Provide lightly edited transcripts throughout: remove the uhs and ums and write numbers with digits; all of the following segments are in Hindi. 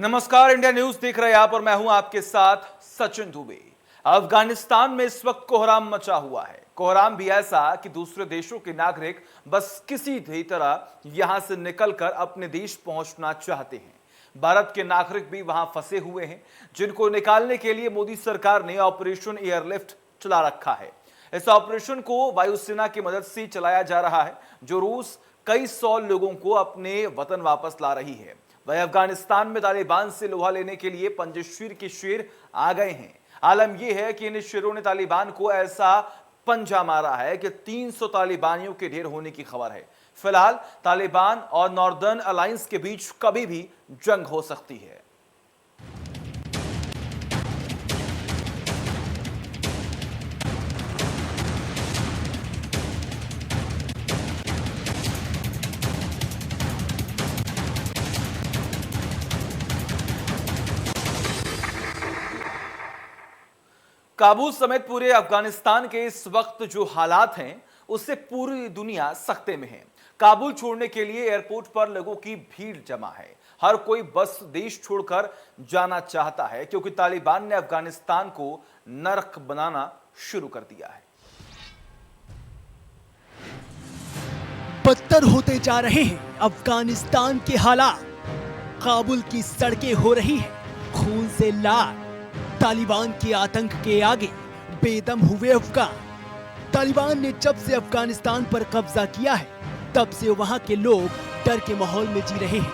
नमस्कार, इंडिया न्यूज देख रहे हैं आप और मैं हूं आपके साथ सचिन दुबे। अफगानिस्तान में इस वक्त कोहराम मचा हुआ है। कोहराम भी ऐसा कि दूसरे देशों के नागरिक बस किसी भी तरह यहां से निकलकर अपने देश पहुंचना चाहते हैं। भारत के नागरिक भी वहां फंसे हुए हैं, जिनको निकालने के लिए मोदी सरकार ने ऑपरेशन एयरलिफ्ट चला रखा है। इस ऑपरेशन को वायुसेना की मदद से चलाया जा रहा है, जो रोज कई सौ लोगों को अपने वतन वापस ला रही है। वह अफगानिस्तान में तालिबान से लोहा लेने के लिए पंजशीर के शेर आ गए हैं। आलम यह है कि इन शेरों ने तालिबान को ऐसा पंजा मारा है कि 300 तालिबानियों के ढेर होने की खबर है। फिलहाल तालिबान और नॉर्दर्न अलायंस के बीच कभी भी जंग हो सकती है। काबुल समेत पूरे अफगानिस्तान के इस वक्त जो हालात हैं, उससे पूरी दुनिया सख्ते में है। काबुल छोड़ने के लिए एयरपोर्ट पर लोगों की भीड़ जमा है। हर कोई बस देश छोड़कर जाना चाहता है, क्योंकि तालिबान ने अफगानिस्तान को नरक बनाना शुरू कर दिया है। बदतर होते जा रहे हैं अफगानिस्तान के हालात। काबुल की सड़कें हो रही हैं खून से लाल। तालिबान के आतंक के आगे बेदम हुए अफगान। तालिबान ने जब से अफगानिस्तान पर कब्जा किया है, तब से वहां के लोग डर के माहौल में जी रहे हैं।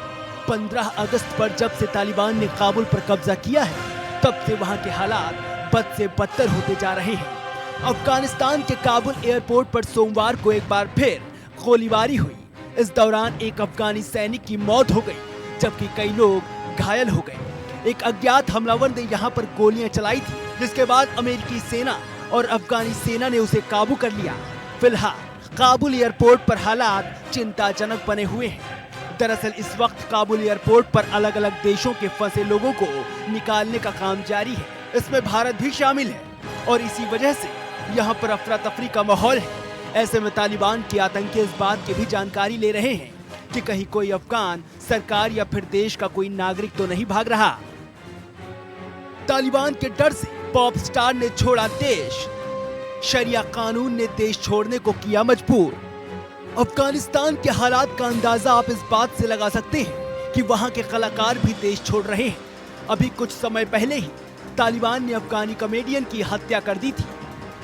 15 अगस्त पर जब से तालिबान ने काबुल पर कब्जा किया है, तब से वहां के हालात बद से बदतर होते जा रहे हैं। अफगानिस्तान के काबुल एयरपोर्ट पर सोमवार को एक बार फिर गोलीबारी हुई। इस दौरान एक अफगानी सैनिक की मौत हो गई, जबकि कई लोग घायल हो गए। एक अज्ञात हमलावर ने यहां पर गोलियां चलाई थी, जिसके बाद अमेरिकी सेना और अफगानी सेना ने उसे काबू कर लिया। फिलहाल काबुल एयरपोर्ट पर हालात चिंताजनक बने हुए हैं। दरअसल इस वक्त काबुल एयरपोर्ट पर अलग अलग देशों के फंसे लोगों को निकालने का काम जारी है। इसमें भारत भी शामिल है और इसी वजह से यहाँ पर अफरा तफरी का माहौल है। ऐसे में तालिबान के आतंकी इस बात की भी जानकारी ले रहे हैं कि कहीं कोई अफगान सरकार या फिर देश का कोई नागरिक तो नहीं भाग रहा। तालिबान के डर से पॉप स्टार ने छोड़ा देश। शरिया कानून ने देश छोड़ने को किया मजबूर। अफगानिस्तान के हालात का अंदाजा आप इस बात से लगा सकते हैं कि वहां के कलाकार भी देश छोड़ रहे हैं। अभी कुछ समय पहले ही तालिबान ने अफगानी कॉमेडियन की हत्या कर दी थी,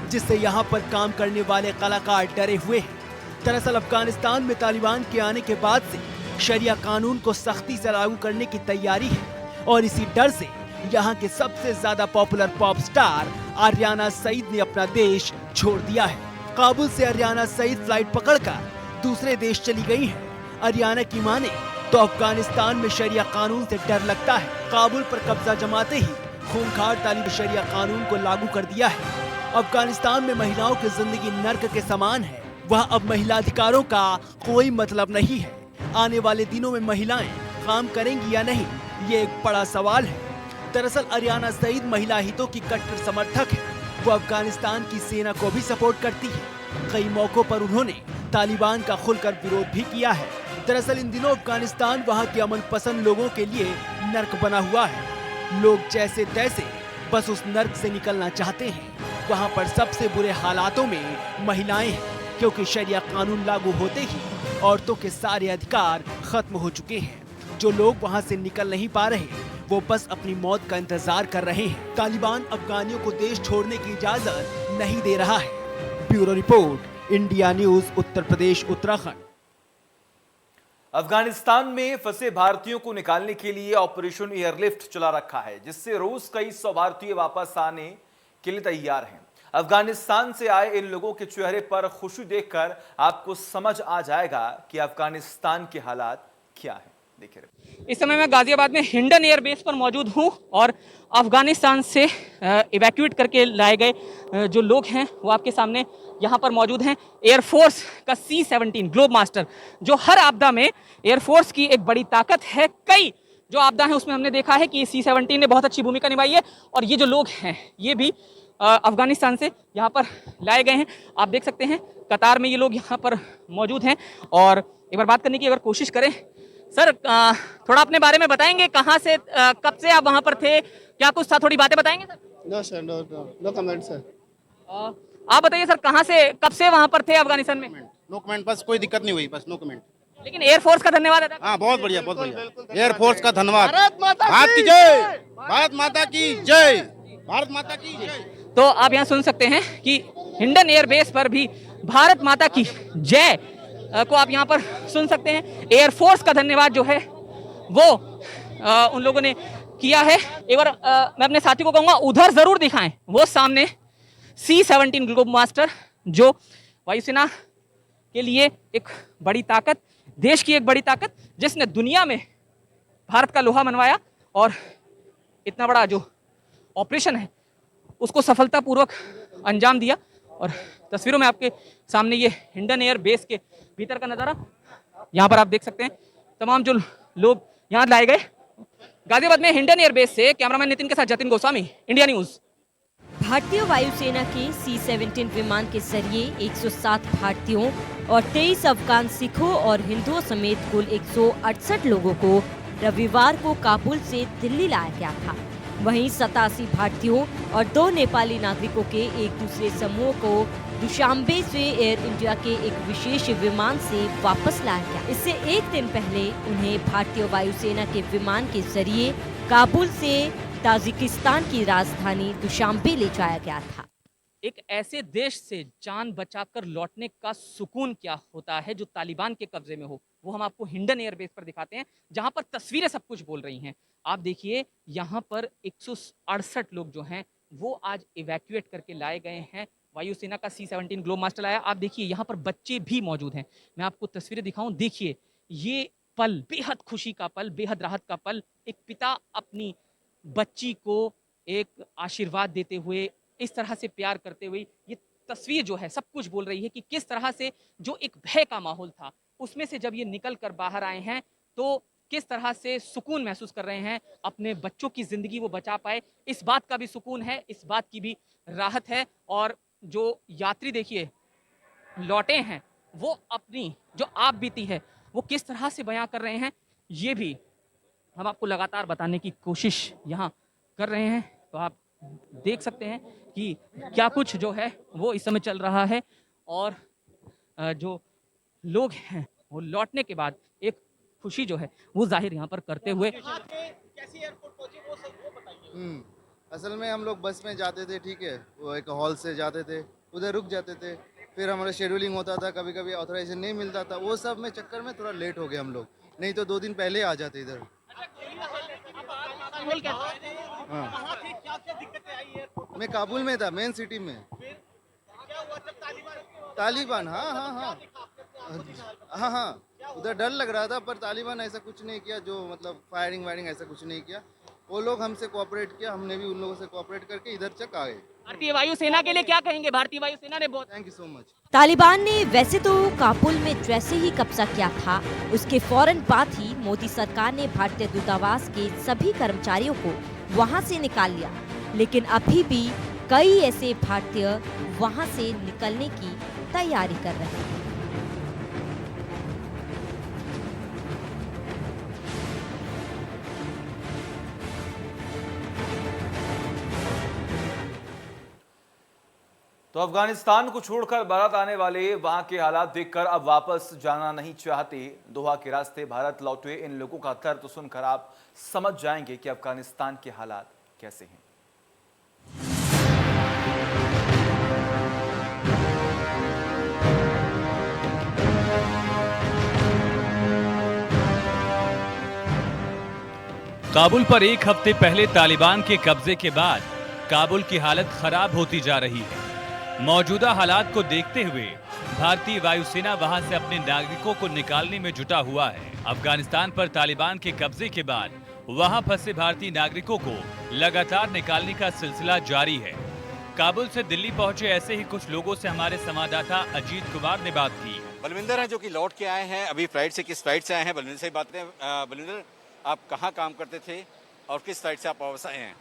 जिससे यहाँ पर काम करने वाले कलाकार डरे हुए हैं। दरअसल अफगानिस्तान में तालिबान के आने के बाद से शरिया कानून को सख्ती से लागू करने की तैयारी है और इसी डर से यहाँ के सबसे ज्यादा popular pop star Aryana Sayeed ने अपना देश छोड़ दिया है। काबुल से आर्याना सईद फ्लाइट पकड़कर दूसरे देश चली गई है। आर्याना की माने तो अफगानिस्तान में शरिया कानून से डर लगता है। काबुल पर कब्जा जमाते ही खूंखार तालिबान शरिया कानून को लागू कर दिया है। अफगानिस्तान में महिलाओं की जिंदगी नर्क के समान है। वह अब महिला अधिकारों का कोई मतलब नहीं है। आने वाले दिनों में महिलाएं काम करेंगी या नहीं, ये एक बड़ा सवाल है। दरअसल आर्याना सईद महिला हितों की कट्टर समर्थक है। वो अफगानिस्तान की सेना को भी सपोर्ट करती है। कई मौकों पर उन्होंने तालिबान का खुलकर विरोध भी किया है। दरअसल इन दिनों अफगानिस्तान वहां के अमन पसंद लोगों के लिए नर्क बना हुआ है। लोग जैसे तैसे बस उस नर्क से निकलना चाहते हैं। वहां पर सबसे बुरे हालातों में महिलाएं हैं, क्योंकि शरिया कानून लागू होते ही औरतों के सारे अधिकार खत्म हो चुके हैं। जो लोग वहां से निकल नहीं पा रहे, वो बस अपनी मौत का इंतजार कर रहे हैं। तालिबान अफगानियों को देश छोड़ने की इजाजत नहीं दे रहा है। Bureau report, India news, Uttar Pradesh, Uttarakhand. Afghanistan में फंसे भारतीयों को निकालने के लिए ऑपरेशन एयरलिफ्ट चला रखा है, जिससे रोज कई सौ भारतीय वापस आने के लिए तैयार हैं। अफगानिस्तान से आए इन लोगों के चेहरे पर खुशी देखकर आपको समझ आ जाएगा कि अफगानिस्तान के हालात क्या हैं। देखिए, इस समय मैं गाजियाबाद में हिंडन एयरबेस पर मौजूद हूं और अफगानिस्तान से इवैक्यूएट करके लाए गए जो लोग हैं वो आपके सामने यहाँ पर मौजूद हैं। एयरफोर्स का C-17 ग्लोब मास्टर, जो हर आपदा में एयरफोर्स की एक बड़ी ताकत है। कई जो आपदा है उसमें हमने देखा है कि C-17 ने बहुत अच्छी भूमिका निभाई है और ये जो लोग हैं ये भी अफगानिस्तान से यहाँ पर लाए गए हैं। आप देख सकते हैं कतार में ये लोग यहाँ पर मौजूद हैं और एक बार बात करने की अगर कोशिश करें सर थोड़ा अपने बारे में बताएंगे, कहाँ से कब से आप वहाँ पर थे, क्या कुछ था, थोड़ी बातें बताएंगे sir? No sir, no no no comment sir. अ, आप बताइए सर, कहाँ से कब से वहाँ पर थे अफगानिस्तान में? नो कमेंट, बस कोई दिक्कत नहीं हुई, बस नो कमेंट। लेकिन एयरफोर्स का धन्यवाद अदा हाँ बहुत बढ़िया, बहुत बढ़िया। एयरफोर्स का धन्यवाद। भारत की जय, भारत माता की जय, भारत माता की जय। तो आप यहाँ सुन सकते हैं कि हिंडन एयरबेस पर भी भारत माता की जय को आप यहाँ पर सुन सकते हैं। एयरफोर्स का धन्यवाद जो है वो उन लोगों ने किया है। एक बार मैं अपने साथी को कहूँगा उधर जरूर दिखाएं, वो सामने C-17 ग्लोब मास्टर, जो वायुसेना के लिए एक बड़ी ताकत, देश की एक बड़ी ताकत, जिसने दुनिया में भारत का लोहा मनवाया और इतना बड़ा जो ऑपरेशन है उसको सफलतापूर्वक अंजाम दिया। और तस्वीरों में आपके सामने ये हिंडन एयर बेस के भीतर का नज़ारा, यहाँ पर आप देख सकते हैं तमाम जो लोग यहाँ लाए गए। गाजियाबाद में हिंडन एयर बेस से कैमरामैन नितिन के साथ जतिन गोस्वामी, इंडिया न्यूज़। भारतीय वायुसेना के C-17 विमान के जरिए 107 भारतीयों और 23 अफगान सिखों और हिंदुओं समेत कुल 168 लोगों को रविवार को काबुल से दिल्ली लाया गया था। वहीं 87 भारतीयों और 2 नेपाली नागरिकों के एक दूसरे समूह को दुशांबे से एयर इंडिया के एक विशेष विमान से वापस लाया गया। इससे एक दिन पहले उन्हें भारतीय वायुसेना के विमान के जरिए काबुल से ताजिकिस्तान की राजधानी दुशांबे ले जाया गया था। एक ऐसे देश से जान बचाकर लौटने का सुकून क्या होता है जो तालिबान के कब्जे में हो, वो हम आपको हिंडन एयरबेस पर दिखाते हैं, जहां पर तस्वीरें सब कुछ बोल रही हैं। आप देखिए यहाँ पर 168 लोग जो हैं वो आज इवैक्यूएट करके लाए गए हैं। वायुसेना का C-17 ग्लोब मास्टर आया। आप देखिए यहाँ पर बच्चे भी मौजूद हैं। मैं आपको तस्वीरें दिखाऊं, देखिए ये पल, बेहद खुशी का पल, बेहद राहत का पल। एक पिता अपनी बच्ची को एक आशीर्वाद देते हुए, इस तरह से प्यार करते हुए, ये तस्वीर जो है सब कुछ बोल रही है कि किस तरह से जो एक भय का माहौल था उसमें से जब ये निकल कर बाहर आए हैं तो किस तरह से सुकून महसूस कर रहे हैं, अपने बच्चों की जिंदगी वो बचा पाए, इस बात का भी सुकून है, इस बात की भी राहत है। और जो यात्री देखिए लौटे हैं वो अपनी जो आप बीती है वो किस तरह से बयां कर रहे हैं, ये भी हम आपको लगातार बताने की कोशिश यहाँ कर रहे हैं। तो आप देख सकते हैं कि क्या कुछ जो है वो इस समय चल रहा है। और जो लोग हैं वो लौटने के बाद एक खुशी जो है वो जाहिर यहाँ पर करते हुए। असल में हम लोग बस में जाते थे, ठीक है, वो एक हॉल से जाते थे, उधर रुक जाते थे, फिर हमारा शेड्यूलिंग होता था, कभी कभी ऑथराइजेशन नहीं मिलता था, वो सब में चक्कर में थोड़ा लेट हो गए हम लोग, नहीं तो 2 दिन पहले आ जाते इधर। हाँ, मैं काबुल में था, मेन सिटी में। तालिबान, हाँ हाँ हाँ हाँ हाँ, उधर डर लग रहा था, पर तालिबान ऐसा कुछ नहीं किया, जो मतलब फायरिंग वायरिंग ऐसा कुछ नहीं किया। वो लोग हमसे कोऑपरेट किया, हमने भी उन लोगों से कोऑपरेट करके इधर तक आ गए। भारतीय वायुसेना के लिए क्या कहेंगे? भारतीय वायुसेना ने बहुत thank you so much. Taliban ने वैसे तो काबुल में जैसे ही कब्जा किया था उसके फौरन बाद ही मोदी सरकार ने भारतीय दूतावास के सभी कर्मचारियों को वहां से निकाल लिया, लेकिन अभी भी कई ऐसे भारतीय वहां से निकलने की तैयारी कर रहे हैं। तो अफगानिस्तान को छोड़कर भारत आने वाले वहां के हालात देखकर अब वापस जाना नहीं चाहते। दोहा के रास्ते भारत लौटे इन लोगों का दर्द सुनकर आप समझ जाएंगे कि अफगानिस्तान के हालात कैसे हैं। काबुल पर एक हफ्ते पहले तालिबान के कब्जे के बाद काबुल की हालत खराब होती जा रही है। मौजूदा हालात को देखते हुए भारतीय वायुसेना वहां से अपने नागरिकों को निकालने में जुटा हुआ है। अफगानिस्तान पर तालिबान के कब्जे के बाद वहां फंसे भारतीय नागरिकों को लगातार निकालने का सिलसिला जारी है। काबुल से दिल्ली पहुंचे ऐसे ही कुछ लोगों से हमारे संवाददाता अजीत कुमार ने बात की। बलविंदर हैं जो कि लौट के आए हैं, अभी किस फ्लाइट से आए हैं, बलविंदर से बात करें। बलविंदर, आप कहाँ काम करते थे और किस फ्लाइट से आप वापस आए हैं?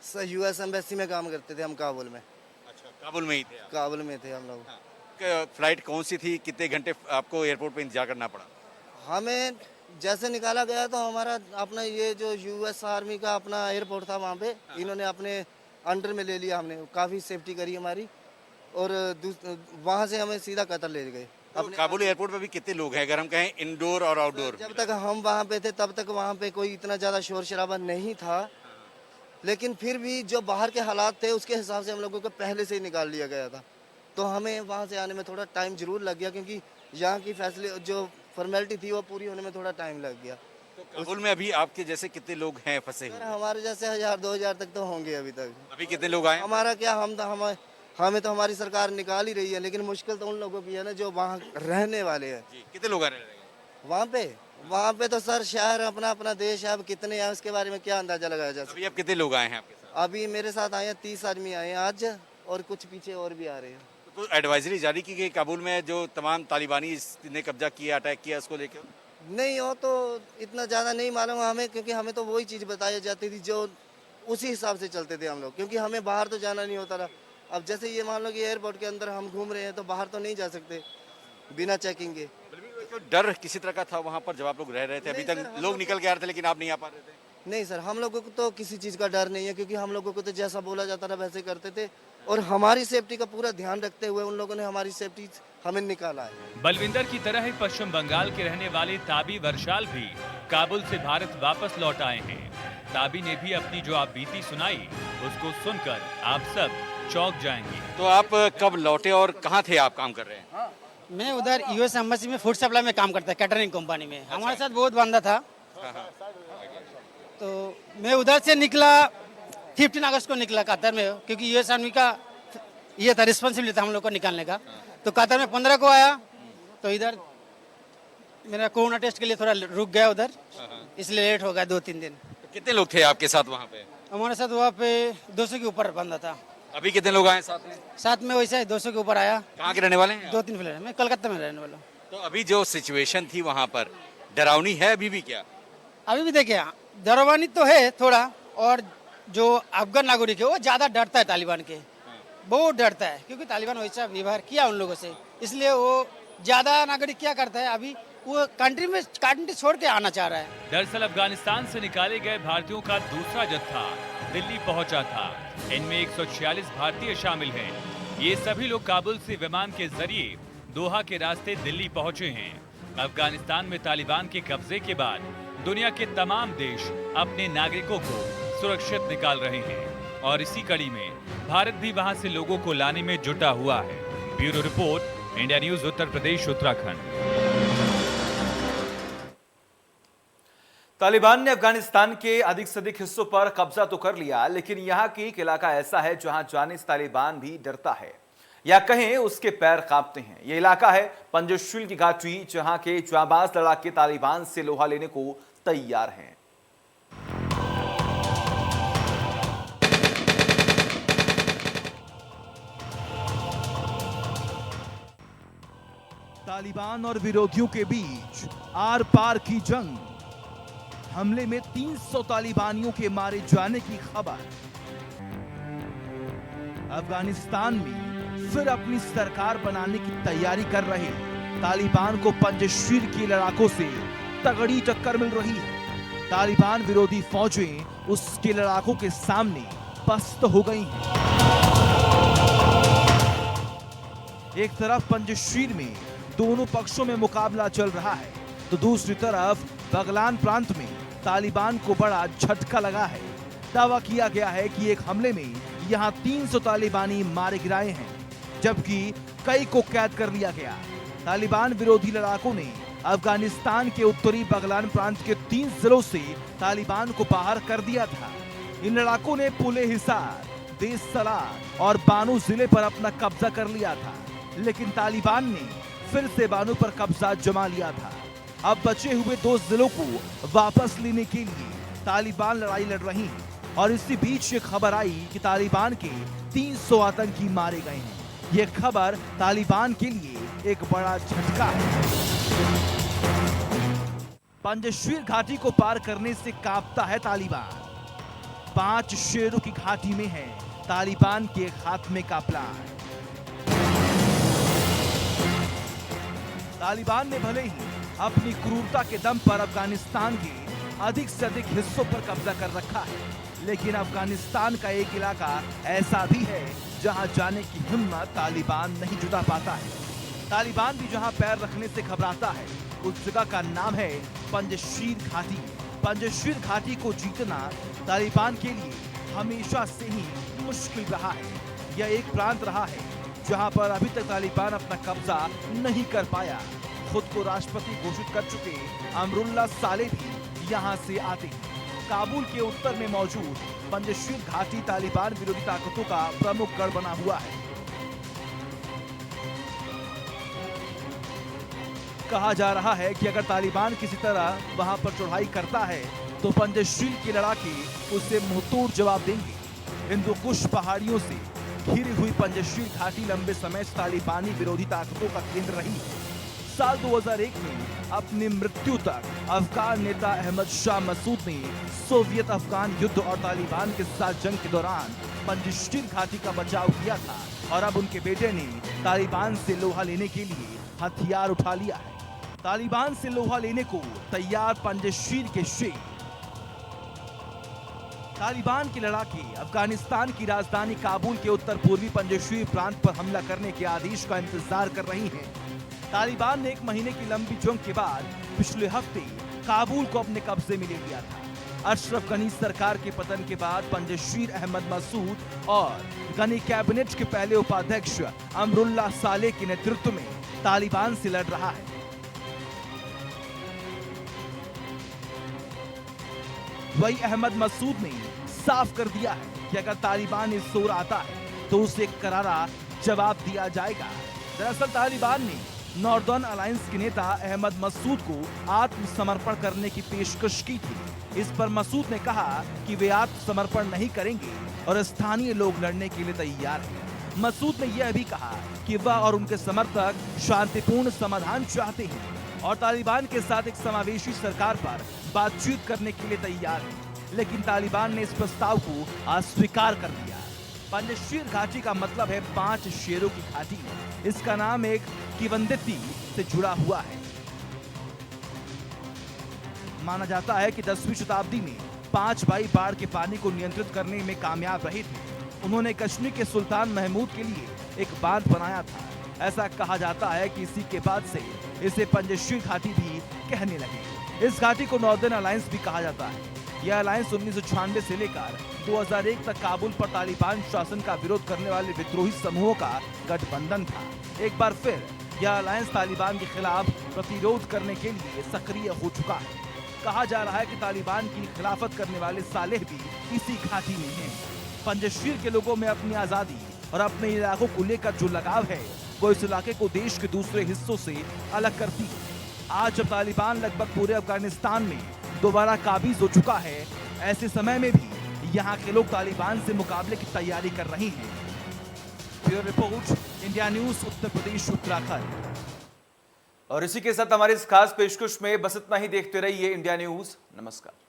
सर यूएस एम्बेसी में काम करते थे हम काबुल में। अच्छा, काबुल में ही थे आप? काबुल में थे हम लोग। हाँ। फ्लाइट कौन सी थी, कितने घंटे आपको एयरपोर्ट पे इंतजार करना पड़ा? हमें जैसे निकाला गया तो हमारा अपना ये जो यूएस आर्मी का अपना एयरपोर्ट था वहाँ पे इन्होंने अपने अंडर में ले लिया, हमने काफ़ी सेफ्टी करी हमारी और वहाँ से हमें सीधा कतर ले गए। तो काबुल एयरपोर्ट पे भी कितने लोग हैं, अगर हम कहें इंडोर और आउटडोर? जब तक हम वहाँ पे थे तब तक वहाँ पे कोई इतना ज़्यादा शोर शराबा नहीं था, लेकिन फिर भी जो बाहर के हालात थे उसके हिसाब से हम लोगों को पहले से ही निकाल लिया गया था। तो हमें वहाँ से आने में थोड़ा टाइम जरूर लग गया, क्योंकि यहाँ की फैसिलिटी जो फॉर्मेलिटी थी वो पूरी होने में थोड़ा टाइम लग गया। तो काबुल में अभी आपके जैसे कितने लोग हैं फंसे हुए? हमारे जैसे 1000-2000 तक तो होंगे अभी तक। अभी कितने लोग आए? हमारा क्या, हमें तो हमारी सरकार निकाल ही रही है, लेकिन मुश्किल तो उन लोगों की है ना जो वहाँ रहने वाले हैं। कितने लोग आ रहे हैं वहाँ पे तो सर शहर अपना अपना देश है, अब कितने हैं उसके बारे में क्या अंदाजा लगाया जा सकता। अभी अब कितने लोग आए हैं आपके साथ? अभी मेरे साथ आए हैं 30 आदमी आए हैं आज, और कुछ पीछे और भी आ रहे हैं। तो एडवाइजरी जारी की गई काबुल में जो तमाम तालिबानी ने कब्जा किया, अटैक किया, उसको लेकर? नहीं, वो तो इतना ज़्यादा नहीं मालूम हमें, क्योंकि हमें तो वही चीज़ बताई जाती थी जो उसी हिसाब से चलते थे हम लोग, क्योंकि हमें बाहर तो जाना नहीं होता था। अब जैसे ये मान लो कि एयरपोर्ट के अंदर हम घूम रहे हैं तो बाहर तो नहीं जा सकते बिना चेकिंग के। तो डर किसी तरह का था वहाँ पर जब आप लोग रह रहे थे? अभी तक लोग निकल के आ रहे थे लेकिन आप नहीं आ पा रहे थे? नहीं सर, हम लोगों को तो किसी चीज़ का डर नहीं है, क्योंकि हम लोगों को तो जैसा बोला जाता था वैसे करते थे, और हमारी सेफ्टी का पूरा ध्यान रखते हुए उन लोगों ने हमारी सेफ्टी हमें निकाला है। बलविंदर की तरह ही पश्चिम बंगाल के रहने वाले ताबी वर्षाल भी काबुल से भारत वापस लौट आए हैं। ताबी ने भी अपनी जो आप बीती सुनाई उसको सुनकर आप सब चौंक जाएंगे। तो आप कब लौटे और कहाँ थे आप काम कर रहे हैं? मैं उधर यूएस एम्बेसी में फूड सप्लाई में काम करता है, कैटरिंग कंपनी में। हमारे साथ बहुत बंदा था, तो मैं उधर से निकला 15 अगस्त को निकला कतर में, क्योंकि यूएस आर्मी का ये था, रिस्पॉन्सिबिलिटी था हम लोग को निकालने का। तो कतर में 15 को आया, तो इधर मेरा कोरोना टेस्ट के लिए थोड़ा रुक गया उधर, इसलिए लेट हो गया 2-3 दिन। तो कितने लोग थे आपके साथ वहाँ पे? हमारे साथ वहाँ पे 200 के ऊपर बंदा था। अभी कितने लोग आए साथ में? साथ में वैसे 200 के ऊपर आया। कहाँ के रहने वाले हैं? 2-3 फ्लैट, मैं कलकत्ता में रहने वाला हूँ। तो अभी जो सिचुएशन थी वहाँ पर डरावनी है अभी भी क्या? अभी भी देखिए, डरावनी तो है थोड़ा, और जो अफगान नागरिक है वो ज्यादा डरता है तालिबान के, बहुत डरता है, क्योंकि तालिबान वैसा व्यवहार किया उन लोगों से, इसलिए वो ज्यादा नागरिक क्या करता है, अभी वो कंट्री छोड़ के आना चाह रहा है। दरअसल अफगानिस्तान से निकाले गए भारतीयों का दूसरा जत्था दिल्ली पहुंचा था। इनमें 146 भारतीय शामिल हैं। ये सभी लोग काबुल से विमान के जरिए दोहा के रास्ते दिल्ली पहुंचे हैं। अफगानिस्तान में तालिबान के कब्जे के बाद दुनिया के तमाम देश अपने नागरिकों को सुरक्षित निकाल रहे हैं, और इसी कड़ी में भारत भी वहां से लोगों को लाने में जुटा हुआ है। Bureau report, India news, Uttar Pradesh, Uttarakhand. Taliban ने अफगानिस्तान के अधिक से अधिक हिस्सों पर कब्जा तो कर लिया, लेकिन यहाँ की एक इलाका ऐसा है जहां जाने से तालिबान भी डरता है, या कहें उसके पैर कांपते हैं। यह इलाका है पंजशील की घाटी, जहां के जाबाज लड़ाके तालिबान से लोहा लेने को तैयार हैं। तालिबान और विरोधियों के बीच आर पार की जंग। हमले में 300 तालिबानियों के मारे जाने की खबर। अफगानिस्तान में फिर अपनी सरकार बनाने की तैयारी कर रहे तालिबान को पंजशीर के लड़ाकों से तगड़ी टक्कर मिल रही है। तालिबान विरोधी फौजें उसके लड़ाकों के सामने पस्त हो गई हैं। एक तरफ पंजशीर में दोनों पक्षों में मुकाबला चल रहा है, तो दूसरी तरफ बगलान प्रांत में तालिबान को बड़ा झटका लगा है। दावा किया गया है कि एक हमले में यहां 300 तालिबानी मारे गिराए हैं, जबकि कई को कैद कर लिया गया। तालिबान विरोधी लड़ाकों ने अफगानिस्तान के उत्तरी बगलान प्रांत के 3 जिलों से तालिबान को बाहर कर दिया था। इन लड़ाकों ने पुले हिसार, देश सलार और बानू जिले पर अपना कब्जा कर लिया था, लेकिन तालिबान ने फिर से बानू पर कब्जा जमा लिया था। अब बचे हुए 2 जिलों को वापस लेने के लिए तालिबान लड़ाई लड़ रही है, और इसी बीच ये खबर आई कि तालिबान के 300 आतंकी मारे गए हैं। ये खबर तालिबान के लिए एक बड़ा झटका है। पंजशीर घाटी को पार करने से कांपता है तालिबान। 5 शेरों की घाटी में है तालिबान के खात्मे का प्लान। तालिबान ने भले ही अपनी क्रूरता के दम पर अफगानिस्तान के अधिक से अधिक हिस्सों पर कब्जा कर रखा है। लेकिन अफगानिस्तान का एक इलाका ऐसा भी है जहां जाने की हिम्मत तालिबान नहीं जुटा पाता है। तालिबान भी जहां पैर रखने से घबराता है, उस जगह का नाम है पंजशीर घाटी। पंजशीर घाटी को जीतना तालिबान के लिए हमेशा से ही मुश्किल रहा है। यह एक प्रांत रहा है जहां पर अभी तक तालिबान अपना कब्जा नहीं कर पाया। खुद को राष्ट्रपति घोषित कर चुके अमरुल्लाह साले भी यहां से आते हैं। काबुल के उत्तर में मौजूद पंजशीर घाटी तालिबान विरोधी ताकतों का प्रमुख गढ़ बना हुआ है। कहा जा रहा है कि अगर तालिबान किसी तरह वहां पर चढ़ाई करता है तो पंजशीर के लड़ाके उसे मुंहतोड़ जवाब देंगे। हिंदुकुश पहाड़ियों से घिरी हुई पंजशीर घाटी लंबे समय से तालिबानी विरोधी ताकतों का केंद्र रही है। साल 2001 में अपनी मृत्यु तक अफगान नेता अहमद शाह मसूद ने सोवियत अफगान युद्ध और तालिबान के साथ जंग के दौरान पंजशीर घाटी का बचाव किया था और अब उनके बेटे ने तालिबान से लोहा लेने के लिए हथियार उठा लिया है। तालिबान से लोहा लेने को तैयार पंजशीर के शेर। तालिबान के लड़ाके अफगानिस्तान की राजधानी काबुल के उत्तर पूर्वी पंजशीर प्रांत पर हमला करने के आदेश का इंतजार कर रही हैं। तालिबान ने 1 महीने की लंबी जंग के बाद पिछले हफ्ते काबुल को अपने कब्जे में ले लिया था। अशरफ गनी सरकार के पतन के बाद पंजशीर अहमद मसूद और गनी कैबिनेट के पहले उपाध्यक्ष अमरुल्लाह साले के नेतृत्व में तालिबान से लड़ रहा है। वही अहमद मसूद ने साफ कर दिया है कि अगर तालिबान इस ओर आता है तो उसे करारा जवाब दिया जाएगा। दरअसल तालिबान ने नॉर्दर्न अलायंस के नेता अहमद मसूद को आत्मसमर्पण करने की पेशकश की थी। इस पर मसूद ने कहा कि वे आत्मसमर्पण नहीं करेंगे और स्थानीय लोग लड़ने के लिए तैयार हैं। मसूद ने यह भी कहा कि वह और उनके समर्थक शांतिपूर्ण समाधान चाहते हैं और तालिबान के साथ एक समावेशी सरकार पर बातचीत करने के लिए तैयार है। लेकिन तालिबान ने इस प्रस्ताव को अस्वीकार कर दिया। पंजशीर घाटी का मतलब है 5 शेरों की घाटी। इसका नाम एक किवंदिती से जुड़ा हुआ है। माना जाता है कि 10वीं शताब्दी में 5 भाई बाढ़ के पानी को नियंत्रित करने में कामयाब रहे थे। उन्होंने कश्मीर के सुल्तान महमूद के लिए एक बांध बनाया था। ऐसा कहा जाता है कि इसी के बाद से इसे पंजशीर घाटी भी कहने लगे। इस घाटी को नॉर्दर्न अलायंस भी कहा जाता है। यह अलायंस 1996 से लेकर 2001 तक काबुल पर तालिबान शासन का विरोध करने वाले विद्रोही समूहों का गठबंधन था। एक बार फिर यह अलायंस तालिबान के खिलाफ प्रतिरोध करने के लिए सक्रिय हो चुका है। कहा जा रहा है कि तालिबान की खिलाफत करने वाले सालेह भी इसी घाटी में हैं। पंजशीर के लोगों में अपनी आजादी और अपने इलाकों को लेकर जो लगाव है वो इस इलाके को देश के दूसरे हिस्सों से अलग करती है। आज जब तालिबान लगभग पूरे अफगानिस्तान में दोबारा काबिज हो चुका है, ऐसे समय में भी यहाँ के लोग तालिबान से मुकाबले की तैयारी कर रहे हैं। Bureau report, India news, Uttar Pradesh, Uttarakhand. और इसी के साथ हमारी इस खास पेशकश में बस इतना ही। देखते रहिए इंडिया न्यूज। नमस्कार।